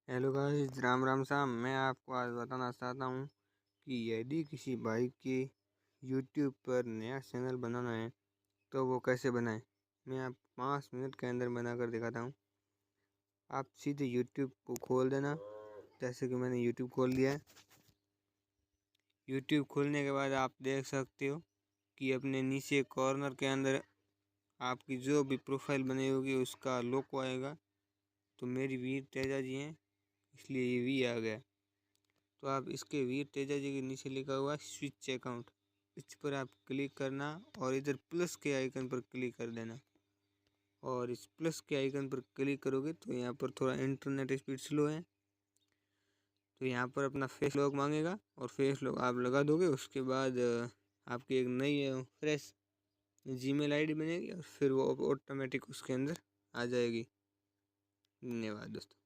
Hello guys, Ram Ram साहब। मैं आपको आज बताना चाहता हूँ कि यदि किसी भाई के यूट्यूब पर नया चैनल बनाना है तो वो कैसे बनाए। मैं आप 5 मिनट के अंदर बना कर दिखाता हूँ। आप सीधे यूट्यूब को खोल देना, जैसे कि मैंने यूट्यूब खोल लिया है। यूट्यूब खोलने के बाद आप देख सकते हो कि अपने नीचे कॉर्नर के अंदर आपकी जो भी प्रोफाइल बनी होगी उसका लोगो आएगा। तो मेरी वीर तेजा जी हैं, इसलिए ये वी आ गया। तो आप इसके वीर तेजा जी के नीचे लिखा हुआ स्विच अकाउंट, इस पर आप क्लिक करना और इधर प्लस के आइकन पर क्लिक कर देना। और इस प्लस के आइकन पर क्लिक करोगे तो यहाँ पर थोड़ा इंटरनेट स्पीड स्लो है, तो यहाँ पर अपना फेस लॉक मांगेगा और फेस लॉक आप लगा दोगे। उसके बाद आपकी एक नई फ्रेश जीमेल आईडी बनेगी और फिर वो ऑटोमेटिक उसके अंदर आ जाएगी। धन्यवाद दोस्तों।